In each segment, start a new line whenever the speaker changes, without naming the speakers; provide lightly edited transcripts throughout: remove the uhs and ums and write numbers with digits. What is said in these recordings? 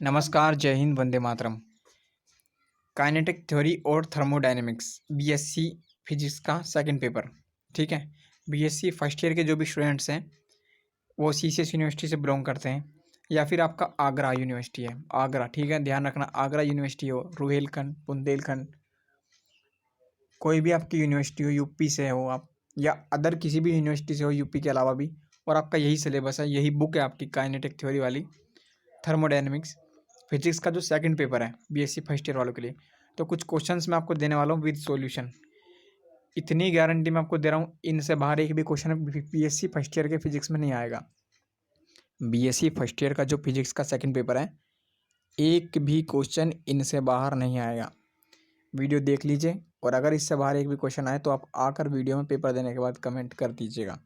नमस्कार, जय Hind, Vande Mataram. Kinetic theory और थर्मोडायनेमिक्स बीएससी फिजिक्स का सेकंड पेपर। ठीक है, बीएससी फर्स्ट ईयर के जो भी स्टूडेंट्स हैं वो सीसीएस यूनिवर्सिटी से बिलोंग करते हैं या फिर आपका आगरा यूनिवर्सिटी है, आगरा। ठीक है, ध्यान रखना, आगरा यूनिवर्सिटी हो, रुहेलखंड, बुंदेलखंड, कोई भी आपकी यूनिवर्सिटी हो, यूपी से हो आप या अदर किसी भी यूनिवर्सिटी से हो यूपी के अलावा भी, और आपका यही सिलेबस है, यही बुक है आपकी काइनेटिक थ्योरी वाली, थर्मोडायनेमिक्स फिजिक्स का जो सेकंड पेपर है बीएससी फर्स्ट ईयर वालों के लिए। तो कुछ क्वेश्चंस मैं आपको देने वाला हूँ विद सॉल्यूशन। इतनी गारंटी मैं आपको दे रहा हूँ, इनसे बाहर एक भी क्वेश्चन बीएससी फर्स्ट ईयर के फिजिक्स में नहीं आएगा। बीएससी फर्स्ट ईयर का जो फिजिक्स का सेकंड पेपर है, एक भी क्वेश्चन इनसे बाहर नहीं आएगा। वीडियो देख लीजिए, और अगर इससे बाहर एक भी क्वेश्चन आए तो आप आकर वीडियो में पेपर देने के बाद कमेंट कर दीजिएगा।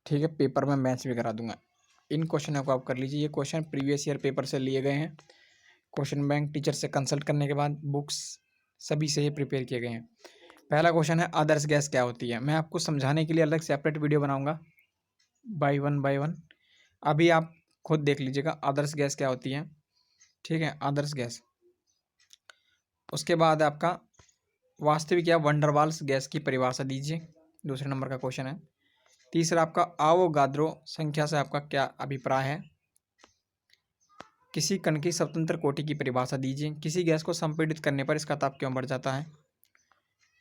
ठीक है, पेपर में मैच भी करा दूंगा। इन क्वेश्चनों को आप कर लीजिए। ये क्वेश्चन प्रीवियस ईयर पेपर से लिए गए हैं, क्वेश्चन बैंक टीचर से कंसल्ट करने के बाद बुक्स सभी से ही प्रिपेयर किए गए हैं। पहला क्वेश्चन है, आदर्श गैस क्या होती है। मैं आपको समझाने के लिए अलग सेपरेट वीडियो बनाऊंगा बाय वन। अभी आप खुद देख लीजिएगा आदर्श गैस क्या होती है। ठीक है, आदर्श गैस। उसके बाद आपका वास्तविक या वंडरवाल्स गैस की परिभाषा दीजिए, दूसरे नंबर का क्वेश्चन है। तीसरा आपका आवोगाद्रो संख्या से आपका क्या अभिप्राय है। किसी कण की स्वतंत्र कोटि की परिभाषा दीजिए। किसी गैस को संपीड़ित करने पर इसका ताप क्यों बढ़ जाता है।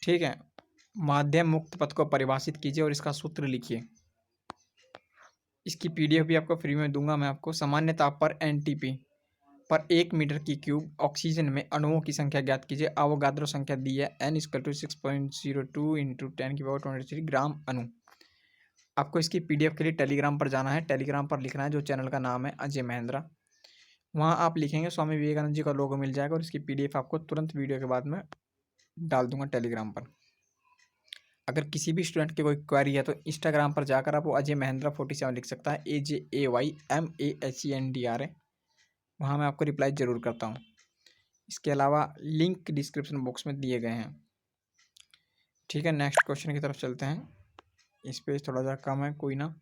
ठीक है, माध्यम मुक्त पथ को परिभाषित कीजिए और इसका सूत्र लिखिए। इसकी पीडीएफ भी आपको फ्री में दूंगा मैं आपको। सामान्य ताप पर एनटीपी पर 1 मीटर की क्यूब ऑक्सीजन में अणुओं की संख्या ज्ञात कीजिए। आवोगाद्रो संख्या दी है n=6.02 × 10⁻23 ग्राम अणु। आपको इसकी पीडीएफ के लिए टेलीग्राम पर जाना है, टेलीग्राम पर लिखना है, जो चैनल का नाम है अजय महेंद्रा। वहाँ आप लिखेंगे स्वामी विवेकानंद जी का लोगो मिल जाएगा, और इसकी पीडीएफ आपको तुरंत वीडियो के बाद में डाल दूंगा टेलीग्राम पर। अगर किसी भी स्टूडेंट की कोई क्वेरी है तो इंस्टाग्राम पर जाकर आप वो अजय महेंद्रा 47 लिख सकता है, AJAYMAHENDRA। वहाँ मैं आपको रिप्लाई ज़रूर करता हूँ। इसके अलावा लिंक डिस्क्रिप्शन बॉक्स में दिए गए हैं। ठीक है, नेक्स्ट क्वेश्चन की तरफ चलते हैं। इस पेज थोड़ा सा कम है, कोई ना।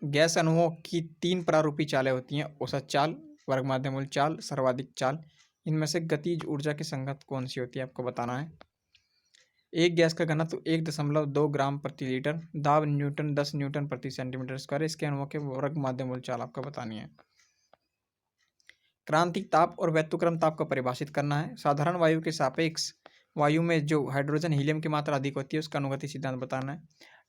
गैस अणुओं की 3 प्रारूपी चालें होती हैं, औसत चाल, वर्ग माध्यमूल चाल, सर्वाधिक चाल। इनमें से गतिज ऊर्जा की संगत कौन सी होती है, आपको बताना है। एक गैस का घनत्व 1.2 ग्राम प्रति लीटर, दाब न्यूटन 10 न्यूटन प्रति सेंटीमीटर स्क्वायर। इसके अणुओं के वर्ग माध्यमूल चाल आपको बतानी है। क्रांतिक ताप और व्यक्तक्रम ताप को परिभाषित करना है। साधारण वायु के सापेक्ष वायु में जो हाइड्रोजन हीलियम की मात्रा अधिक होती है उसका अनुगति सिद्धांत बताना है।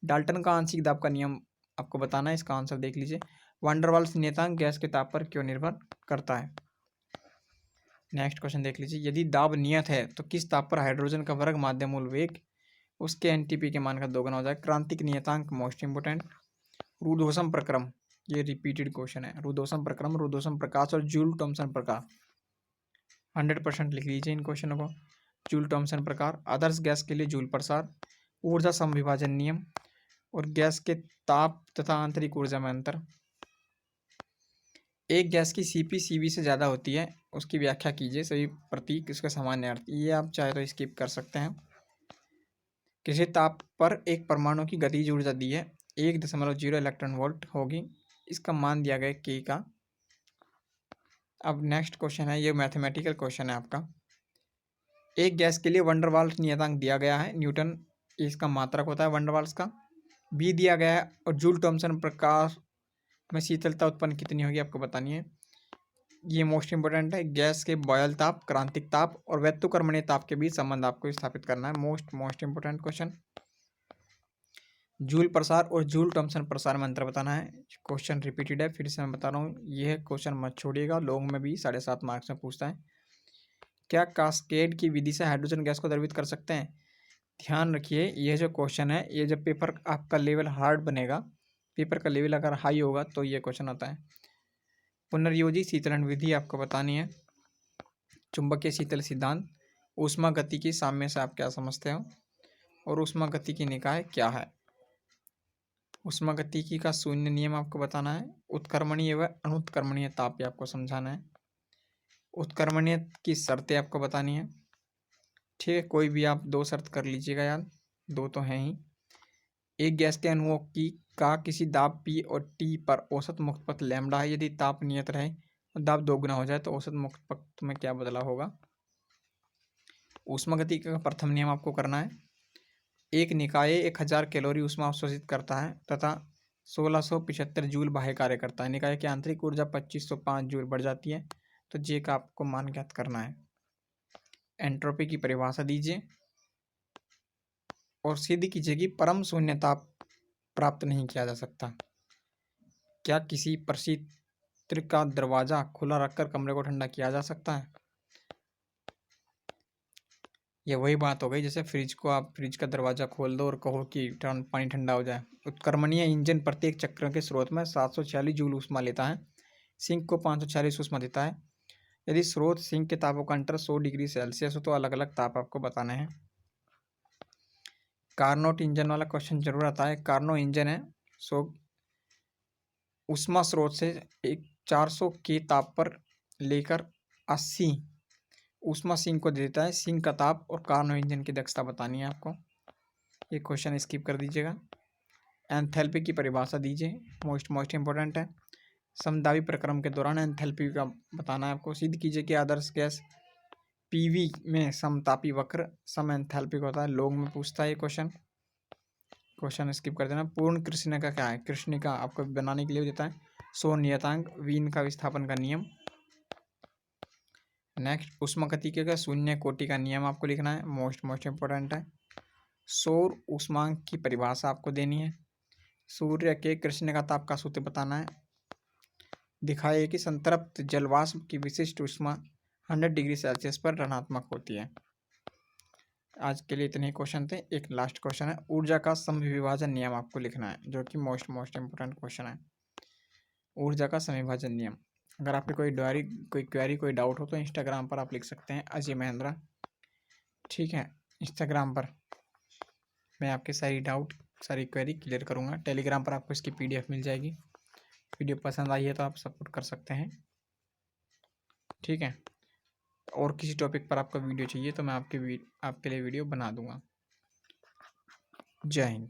डाल्टन का आंशिक दाब का नियम आपको बताना है। इसका आंसर देख लीजिए। वांडरवाल्स नियतांक गैस के ताप पर क्यों निर्भर करता है। नेक्स्ट क्वेश्चन देख लीजिए। यदि दाब नियत है तो किस ताप पर हाइड्रोजन का वर्ग माध्यमूल वेग उसके एनटीपी के मान का 2 गुना हो जाए। क्रांतिक नियतांक मोस्ट इंपोर्टेंट। रुद्धोष्म प्रक्रम, ये रिपीटेड क्वेश्चन है। रुद्धोष्म प्रक्रम, रुद्धोष्म प्रकाश और जूल थॉमसन प्रकार 100% लिख लीजिए इन क्वेश्चनों को। जूल थॉमसन प्रकार, आदर्श गैस के लिए जूल प्रसार, ऊर्जा समविभाजन नियम, और गैस के ताप तथा आंतरिक ऊर्जा में अंतर। एक गैस की सीपी सीवी से ज़्यादा होती है, उसकी व्याख्या कीजिए। सभी प्रतीक, इसका सामान्य अर्थ। ये आप चाहे तो स्किप कर सकते हैं। किसी ताप पर एक परमाणु की गतिज ऊर्जा दी है 1.0 इलेक्ट्रॉन वोल्ट होगी। इसका मान दिया गया के का। अब नेक्स्ट क्वेश्चन है, ये मैथमेटिकल क्वेश्चन है आपका। एक गैस के लिए वंडरवाल्स नियतांक दिया गया है, न्यूटन इसका मात्रक होता है वंडरवाल्स का। बी दिया गया है, और जूल थॉमसन प्रकाश में शीतलता उत्पन्न कितनी होगी आपको बतानी है। ये मोस्ट इंपोर्टेंट है। गैस के बॉयल ताप, क्रांतिक ताप और व्यक्तकर्मणीय ताप के बीच संबंध आपको स्थापित करना है। Most important question. जूल प्रसार और जूल थॉमसन प्रसार में अंतर बताना है। क्वेश्चन रिपीटेड है, फिर से मैं बता रहा हूँ, यह क्वेश्चन मत छोड़िएगा, लॉन्ग में भी 7.5 मार्क्स में पूछता है। क्या कास्केड की विधि से हाइड्रोजन गैस को द्रवित कर सकते हैं। ध्यान रखिए, यह जो क्वेश्चन है, ये जब पेपर आपका लेवल हार्ड बनेगा, पेपर का लेवल अगर हाई होगा तो ये क्वेश्चन आता है। पुनर्योजी शीतलन विधि आपको बतानी है। चुंबकीय शीतल सिद्धांत, ऊष्मा गति की साम्य से आप क्या समझते हो, और ऊष्मा गति की निकाय क्या है। ऊष्मा गतिकी का शून्य नियम आपको बताना है। उत्क्रमणीय व अनुत्क्रमणीय ताप भी आपको समझाना है। उत्क्रमणीय की शर्तें आपको बतानी है। ठीक है, कोई भी आप 2 शर्त कर लीजिएगा यार, 2 तो हैं ही। एक गैस के अणुओं की का किसी दाब P और T पर औसत मुक्त पथ लैम्डा है। यदि ताप नियत रहे और दाब 2 गुना हो जाए तो औसत मुक्त पथ में क्या बदलाव होगा। ऊष्मागतिकी का प्रथम नियम आपको करना है। एक निकाय 1000 कैलोरी ऊष्मा अवशोषित करता है तथा 1675 जूल बाह्य कार्य करता है। निकाय की आंतरिक ऊर्जा 2505 जूल बढ़ जाती है। तो जे का आपको मान ज्ञात करना है। एंट्रोपी की परिभाषा दीजिए और सिद्ध कीजिए कि परम शून्य ताप प्राप्त नहीं किया जा सकता। क्या किसी परिचित्र का दरवाजा खुला रखकर कमरे को ठंडा किया जा सकता है। ये वही बात हो गई जैसे फ्रिज का दरवाजा खोल दो और कहो कि पानी ठंडा हो जाए। उत्क्रमणीय इंजन प्रत्येक चक्र के स्रोत में 746 जूल ऊष्मा लेता है। सिंक को 546 ऊष्मा देता है। यदि स्रोत सिंक के तापों का अंतर 100 डिग्री सेल्सियस हो तो अलग अलग ताप आपको बताने हैं। कार्नोट इंजन वाला क्वेश्चन जरूर आता है। कार्नो इंजन है ऊष्मा स्रोत से 400 के ताप पर लेकर 80 ऊष्मा सिंक को देता है। सिंक का ताप और कार्नो इंजन की दक्षता बतानी है आपको। ये क्वेश्चन स्किप कर दीजिएगा। एंथैल्पी की परिभाषा दीजिए, मोस्ट इंपॉर्टेंट है। समदाबी प्रक्रम के दौरान एंथैल्पी का बताना है आपको। सिद्ध कीजिए कि आदर्श गैस पीवी में समतापी वक्र सम एंथैल्पी होता है। लोग में पूछता है ये क्वेश्चन स्किप कर देना। पूर्ण कृष्णिका क्या है। कृष्णिका आपको बनाने के लिए देता है। सौर नियतांक, वीन का विस्थापन का नियम। नेक्स्ट ऊष्मागतिकी का शून्य कोटि का नियम आपको लिखना है। मोस्ट इंपॉर्टेंट है। सौर ऊष्मांक की परिभाषा आपको देनी है। सूर्य के कृष्णिका ताप का सूत्र बताना है। दिखाइए कि संतृप्त जलवाष्प की विशिष्ट ऊष्मा 100 डिग्री सेल्सियस पर ऋणात्मक होती है। आज के लिए इतने ही क्वेश्चन थे। एक लास्ट क्वेश्चन है, ऊर्जा का समविभाजन नियम आपको लिखना है, जो कि मोस्ट इंपॉर्टेंट क्वेश्चन है। ऊर्जा का समविभाजन नियम। अगर आपकी कोई क्वेरी कोई डाउट हो तो इंस्टाग्राम पर आप लिख सकते हैं अजय महेंद्रा। ठीक है, इंस्टाग्राम पर मैं आपके सारी क्वेरी क्लियर करूँगा। टेलीग्राम पर आपको इसकी PDF मिल जाएगी। वीडियो पसंद आई है तो आप सपोर्ट कर सकते हैं। ठीक है, और किसी टॉपिक पर आपका वीडियो चाहिए तो मैं आपके लिए वीडियो बना दूंगा। जय हिंद।